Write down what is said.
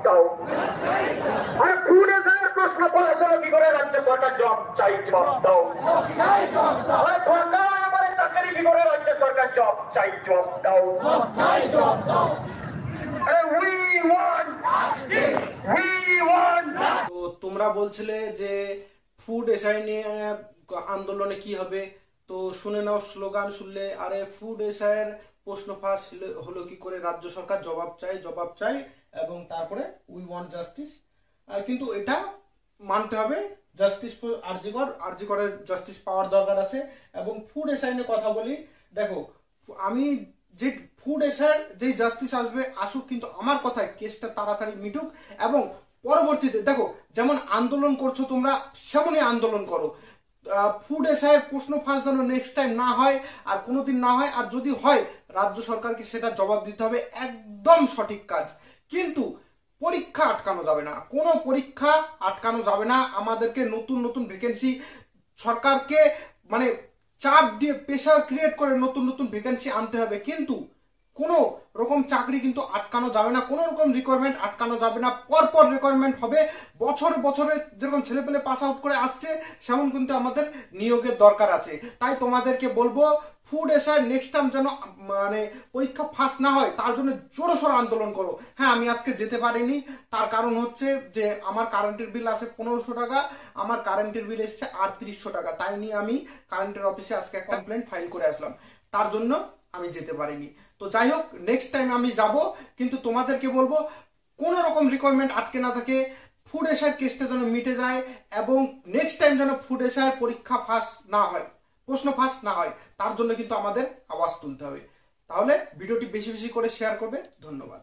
দাও। আর ফুড এসআইয়ের প্রশ্ন করার জন্য কি করে রাজ্য সরকার জবাব চাই, জবাব দাও। আর সরকার আমার চাকরি কি করে রাজ্য সরকার জবাব চাই, জবাব দাও। তো তোমরা বলছিলে যে ফুড এসআই নিয়ে আন্দোলনে কি হবে, তো শুনে নাও স্লোগান শুনলে। আরে ফুড এসআইয়ের প্রশ্ন ফাঁস হলো কি করে, রাজ্য সরকার জবাব চাই, জবাব চাই, এবং তারপরে উই ওয়ান্ট জাস্টিস। আর কিন্তু এটা মানতে হবে, জাস্টিস আরজিকরের জাস্টিস পাওয়ার দরকার আছে। এবং ফুড এসআই নিয়ে কথা বলি, দেখো আমি যে ফুড এসআইয়ের যে জাস্টিস আসবে আসুক, কিন্তু আমার কথায় কেসটা তাড়াতাড়ি মিটুক। এবং পরবর্তীতে দেখো যেমন আন্দোলন করছো তোমরা, সেমনই আন্দোলন করো। ফুড এসআইয়ের প্রশ্ন ফাঁস যেন নেক্সট টাইম না হয়, আর কোনোদিন না হয়। আর যদি হয় রাজ্য সরকারকে সেটা জবাব দিতে হবে, একদম সঠিক কাজ। কিন্তু পরীক্ষা আটকানো যাবে না, কোনো পরীক্ষা আটকানো যাবে না। আমাদেরকে নতুন নতুন ভ্যাকেন্সি, সরকারকে মানে চাপ দিয়ে প্রেশার ক্রিয়েট করে নতুন নতুন ভ্যাকেন্সি আনতে হবে। কিন্তু কোনো রকম চাকরি কিন্তু আটকানো যাবে না, কোনো রকম রিকোয়ারমেন্ট আটকানো যাবে না। পরপর রিকোয়ারমেন্ট হবে, বছরে বছরে যেরকম ছেলেপেলে পাস আউট করে আসছে, সেমন কিন্তু আমাদের নিয়োগের দরকার আছে। তাই তোমাদেরকে বলবো ফুড এসআই নেক্সট টাইম যেন মানে পরীক্ষা ফাঁস না হয়, তার জন্য জোরসোর আন্দোলন করো। হ্যাঁ, আমি আজকে যেতে পারিনি, তার কারণ হচ্ছে যে আমার কারেন্টের বিল আসে 1500 টাকা, আমার কারেন্টের বিল এসছে 3800 টাকা। তাই নিয়ে আমি কারেন্টের অফিসে আজকে একটা কমপ্লেন ফাইল করে আসলাম, তার জন্য আমি যেতে পারিনি। তো যাই হোক, নেক্সট টাইম আমি যাব, কিন্তু তোমাদেরকে বলবো কোনো রকম রিকোয়ারমেন্ট আটকে না থাকে, ফুড এসআইয়ের কেসটা যেন মিটে যায়, এবং নেক্সট টাইম যেন ফুড এসআইয়ের পরীক্ষা ফাঁস না হয়, প্রশ্ন ফাঁস না হয়, তার জন্য কিন্তু আমাদের আওয়াজ তুলতে হবে। তাহলে ভিডিওটি বেশি বেশি করে শেয়ার করবে। ধন্যবাদ।